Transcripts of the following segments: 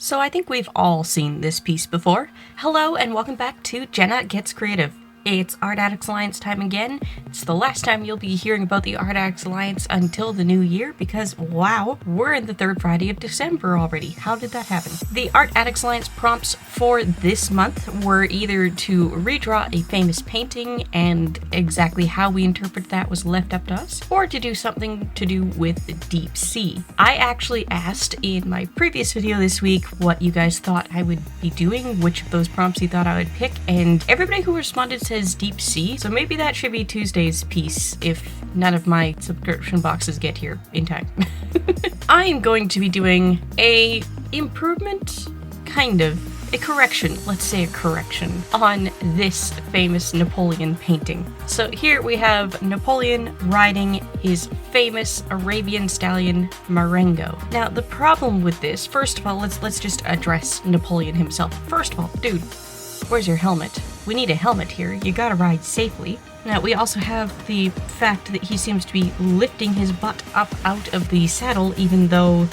So I think we've all seen this piece before. Hello and welcome back to Jenna Gets Creative. It's Art Addicts Alliance time again. It's the last time you'll be hearing about the Art Addicts Alliance until the new year because, wow, we're in the third Friday of December already. How did that happen? The Art Addicts Alliance prompts for this month were either to redraw a famous painting, and exactly how we interpret that was left up to us, or to do something to do with the deep sea. I actually asked in my previous video this week what you guys thought I would be doing, which of those prompts you thought I would pick, and everybody who responded says deep sea, so maybe that should be Tuesday's piece if none of my subscription boxes get here in time. I am going to be doing a improvement, kind of, a correction, let's say a correction, on this famous Napoleon painting. So here we have Napoleon riding his famous Arabian stallion Marengo. Now the problem with this, first of all, let's just address Napoleon himself. First of all, dude, where's your helmet? We need a helmet here. You gotta ride safely. Now, we also have the fact that he seems to be lifting his butt up out of the saddle, even though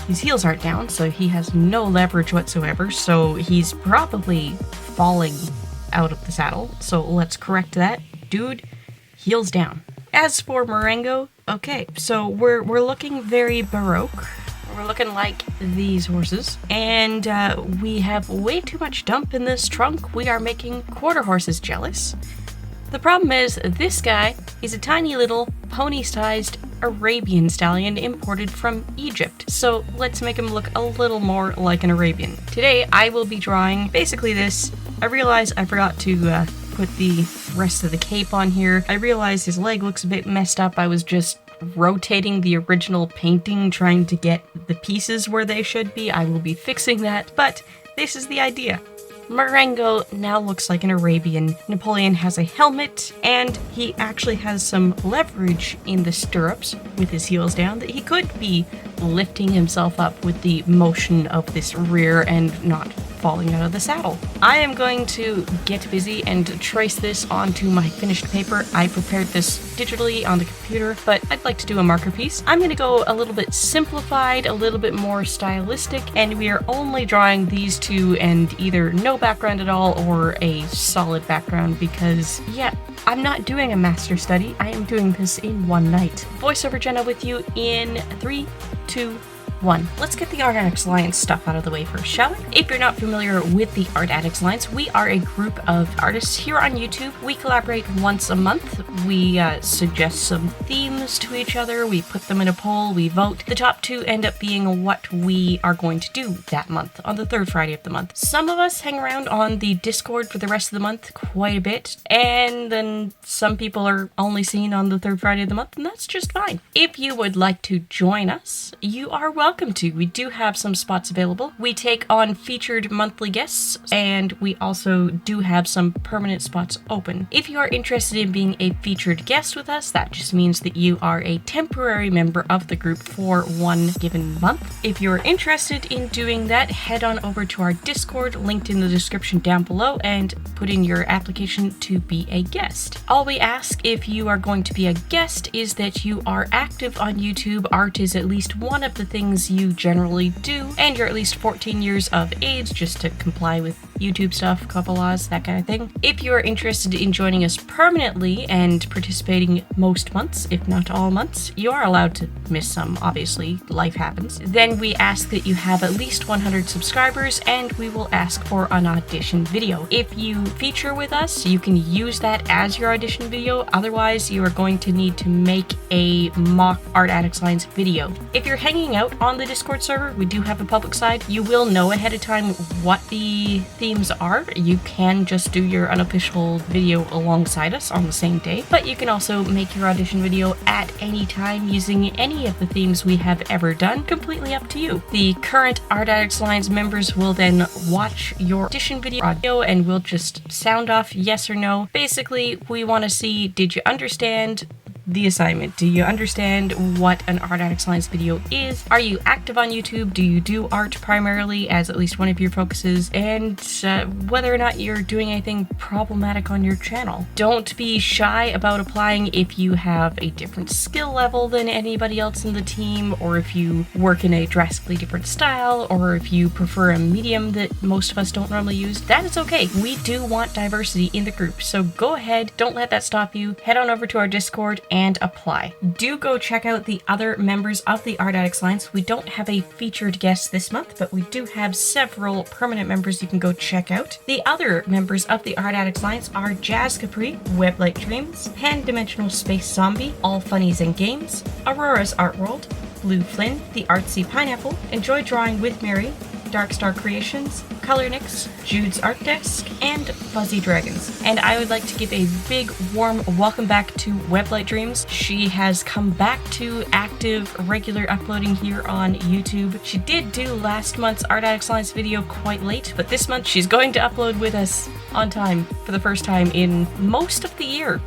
his heels aren't down, so he has no leverage whatsoever, so he's probably falling out of the saddle. So let's correct that. Dude, heels down. As for Marengo, okay, so we're looking very Baroque. We're looking like these horses, and we have way too much dump in this trunk. We are making quarter horses jealous. The problem is, this guy is a tiny little pony-sized Arabian stallion imported from Egypt. So let's make him look a little more like an Arabian. Today, I will be drawing basically this. I realize I forgot to put the rest of the cape on here. I realize his leg looks a bit messed up. I was just rotating the original painting, trying to get the pieces where they should be. I will be fixing that, but this is the idea. Marengo now looks like an Arabian. Napoleon has a helmet, and he actually has some leverage in the stirrups with his heels down that he could be lifting himself up with the motion of this rear and not falling out of the saddle. I am going to get busy and trace this onto my finished paper. I prepared this digitally on the computer, but I'd like to do a marker piece. I'm going to go a little bit simplified, a little bit more stylistic, and we are only drawing these two and either no background at all or a solid background because, yeah, I'm not doing a master study. I am doing this in one night. Voiceover Jenna with you in 3, 2, 1. Let's get the Art Addicts Alliance stuff out of the way first, shall we? If you're not familiar with the Art Addicts Alliance, we are a group of artists here on YouTube. We collaborate once a month. We suggest some themes to each other. We put them in a poll. We vote. The top two end up being what we are going to do that month on the third Friday of the month. Some of us hang around on the Discord for the rest of the month quite a bit, and then some people are only seen on the third Friday of the month, and that's just fine. If you would like to join us, you are welcome to. We do have some spots available. We take on featured monthly guests, and we also do have some permanent spots open. If you are interested in being a featured guest with us, that just means that you are a temporary member of the group for one given month. If you're interested in doing that, head on over to our Discord, linked in the description down below, and put in your application to be a guest. All we ask if you are going to be a guest is that you are active on YouTube. Art is at least one of the things you generally do, and you're at least 14 years of age, just to comply with YouTube stuff, couple laws, that kind of thing. If you are interested in joining us permanently and participating most months, if not all months, you are allowed to miss some, obviously, life happens. Then we ask that you have at least 100 subscribers, and we will ask for an audition video. If you feature with us, you can use that as your audition video. Otherwise, you are going to need to make a mock Art Addicts Alliance video. If you're hanging out on the Discord server, we do have a public side. You will know ahead of time what the themes are. You can just do your unofficial video alongside us on the same day, but you can also make your audition video at any time using any of the themes we have ever done. Completely up to you. The current Art Addicts Alliance members will then watch your audition video and we'll just sound off yes or no. Basically, we want to see, did you understand the assignment? Do you understand what an Art Addicts Alliance video is? Are you active on YouTube? Do you do art primarily as at least one of your focuses? And whether or not you're doing anything problematic on your channel. Don't be shy about applying if you have a different skill level than anybody else in the team, or if you work in a drastically different style, or if you prefer a medium that most of us don't normally use. That is okay. We do want diversity in the group, so go ahead, don't let that stop you. Head on over to our Discord and apply. Do go check out the other members of the Art Addicts Alliance. We don't have a featured guest this month, but we do have several permanent members you can go check out. The other members of the Art Addicts Alliance are Jazz Capri, Weblight Dreams, Pan-Dimensional Space Zombie, All Funnies and Games, Aurora's Art World, Blue Flynn, The Artsy Pineapple, Enjoy Drawing with Mary, Dark Star Creations, Color Nix, Jude's Art Desk, and Fuzzy Dragons. And I would like to give a big warm welcome back to Weblight Dreams. She has come back to active, regular uploading here on YouTube. She did do last month's Art Addicts Alliance video quite late, but this month she's going to upload with us on time for the first time in most of the year.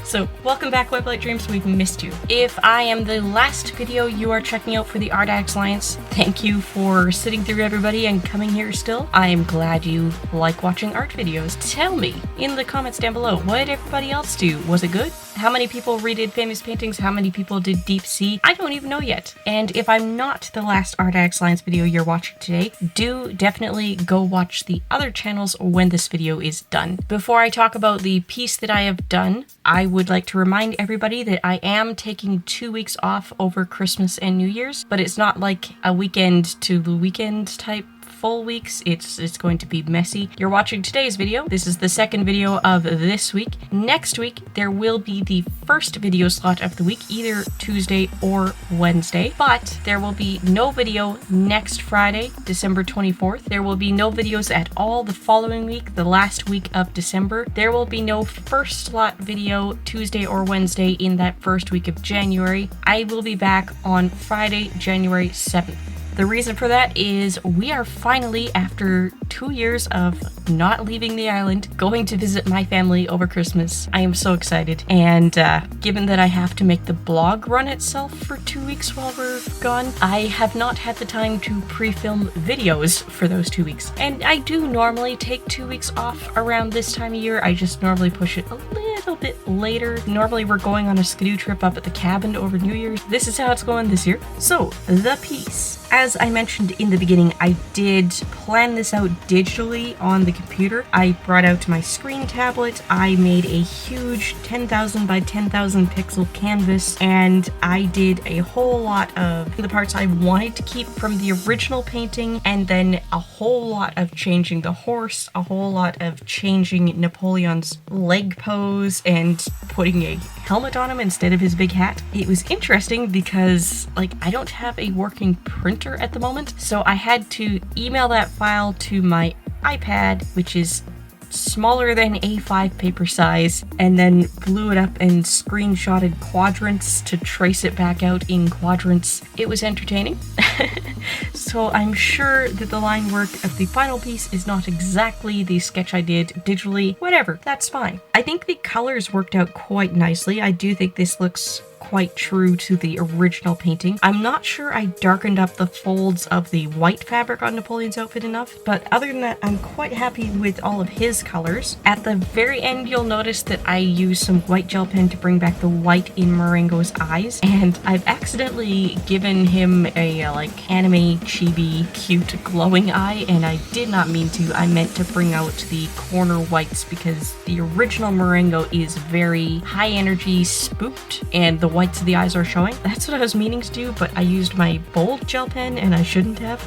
So welcome back, Weblight Dreams. We've missed you. If I am the last video you are checking out for the Art Addicts Alliance, thank you for sitting through everybody and coming here still. I am glad you like watching art videos. Tell me in the comments down below, what did everybody else do? Was it good? How many people redid famous paintings? How many people did deep sea? I don't even know yet. And if I'm not the last Art Addicts Alliance video you're watching today, do definitely go watch the other channels when this video is done. Before I talk about the piece that I have done, I would like to remind everybody that I am taking 2 weeks off over Christmas and New Year's, but it's not like a weekend to the weekend type full weeks. It's going to be messy. You're watching today's video. This is the second video of this week. Next week, there will be the first video slot of the week, either Tuesday or Wednesday, but there will be no video next Friday, December 24th. There will be no videos at all the following week, the last week of December. There will be no first slot video Tuesday or Wednesday in that first week of January. I will be back on Friday, January 7th. The reason for that is we are finally, after 2 years of not leaving the island, going to visit my family over Christmas. I am so excited. And given that I have to make the blog run itself for 2 weeks while we're gone, I have not had the time to pre-film videos for those 2 weeks. And I do normally take 2 weeks off around this time of year. I just normally push it a little bit later. Normally we're going on a skidoo trip up at the cabin over New Year's. This is how it's going this year. So, the piece. As I mentioned in the beginning, I did plan this out digitally on the computer. I brought out my screen tablet, I made a huge 10,000 by 10,000 pixel canvas, and I did a whole lot of the parts I wanted to keep from the original painting, and then a whole lot of changing the horse, a whole lot of changing Napoleon's leg pose, and putting a helmet on him instead of his big hat. It was interesting because, like, I don't have a working printer at the moment, so I had to email that file to my iPad, which is smaller than A5 paper size, and then blew it up and screenshotted quadrants to trace it back out in quadrants. It was entertaining. So I'm sure that the line work of the final piece is not exactly the sketch I did digitally. Whatever, that's fine. I think the colors worked out quite nicely. I do think this looks quite true to the original painting. I'm not sure I darkened up the folds of the white fabric on Napoleon's outfit enough, but other than that, I'm quite happy with all of his colors. At the very end, you'll notice that I used some white gel pen to bring back the white in Marengo's eyes, and I've accidentally given him a like anime chibi cute glowing eye, and I did not mean to. I meant to bring out the corner whites because the original Marengo is very high energy spooked, and the whites of the eyes are showing. That's what I was meaning to do, but I used my bold gel pen and I shouldn't have.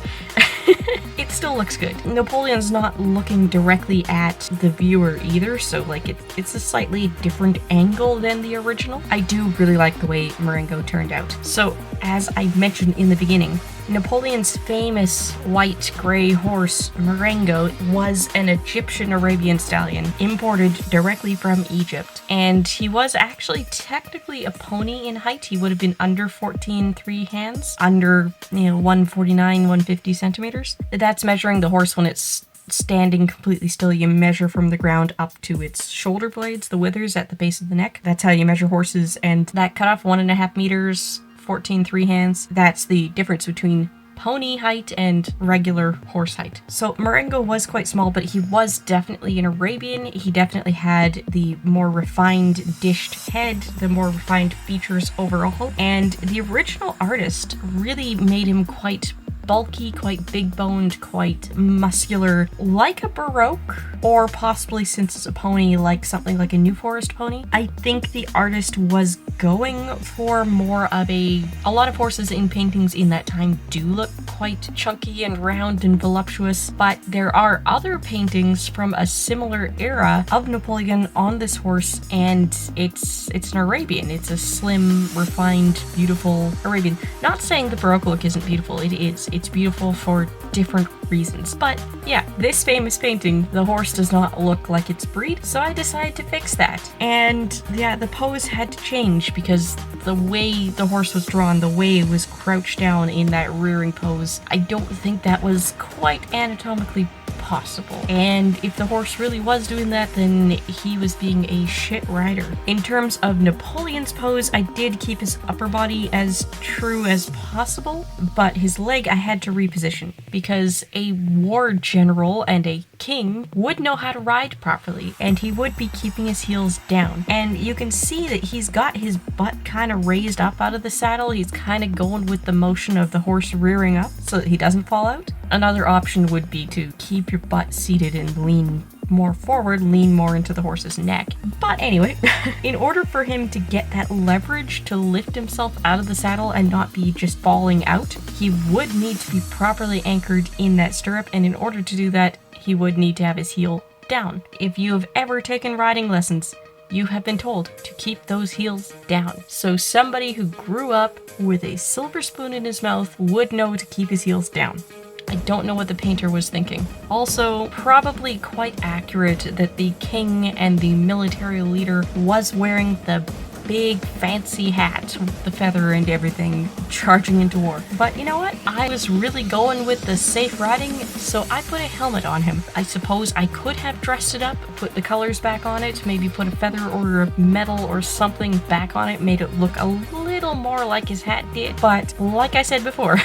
It still looks good. Napoleon's not looking directly at the viewer either, so like it's a slightly different angle than the original. I do really like the way Marengo turned out. So as I mentioned in the beginning, Napoleon's famous white-gray horse, Marengo, was an Egyptian Arabian stallion imported directly from Egypt. And he was actually technically a pony in height. He would have been under 14.3 hands, under 149, 150 centimeters. That's measuring the horse when it's standing completely still. You measure from the ground up to its shoulder blades, the withers at the base of the neck. That's how you measure horses, and that cut off 1.5 meters, 14 3 hands. That's the difference between pony height and regular horse height. So Marengo was quite small, but he was definitely an Arabian. He definitely had the more refined dished head, the more refined features overall, and the original artist really made him quite bulky, quite big-boned, quite muscular, like a Baroque, or possibly, since it's a pony, like something like a New Forest pony. I think the artist was going for more of a lot of horses in paintings in that time do look quite chunky and round and voluptuous, but there are other paintings from a similar era of Napoleon on this horse, and it's an Arabian. It's a slim, refined, beautiful Arabian. Not saying the Baroque look isn't beautiful, it is. It's beautiful for different reasons. But yeah, this famous painting, the horse does not look like its breed, so I decided to fix that. And yeah, the pose had to change because the way the horse was drawn, the way it was crouched down in that rearing pose, I don't think that was quite anatomically possible. And if the horse really was doing that, then he was being a shit rider. In terms of Napoleon's pose, I did keep his upper body as true as possible, but his leg I had to reposition because a war general and a king would know how to ride properly, and he would be keeping his heels down. And you can see that he's got his butt kind of raised up out of the saddle. He's kind of going with the motion of the horse rearing up so that he doesn't fall out. Another option would be to keep your butt seated and lean more forward, lean more into the horse's neck. But anyway, in order for him to get that leverage to lift himself out of the saddle and not be just falling out, he would need to be properly anchored in that stirrup, and in order to do that, he would need to have his heel down. If you have ever taken riding lessons, you have been told to keep those heels down. So somebody who grew up with a silver spoon in his mouth would know to keep his heels down. I don't know what the painter was thinking. Also, probably quite accurate that the king and the military leader was wearing the big fancy hat with the feather and everything, charging into war. But you know what? I was really going with the safe riding, so I put a helmet on him. I suppose I could have dressed it up, put the colors back on it, maybe put a feather or a metal or something back on it, made it look a little more like his hat did. But like I said before,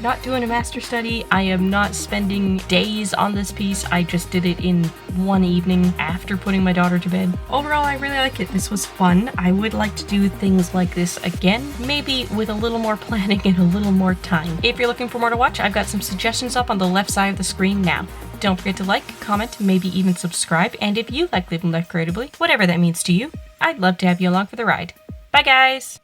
not doing a master study. I am not spending days on this piece. I just did it in one evening after putting my daughter to bed. Overall, I really like it. This was fun. I would like to do things like this again, maybe with a little more planning and a little more time. If you're looking for more to watch, I've got some suggestions up on the left side of the screen now. Don't forget to like, comment, maybe even subscribe, and if you like living life creatively, whatever that means to you, I'd love to have you along for the ride. Bye guys!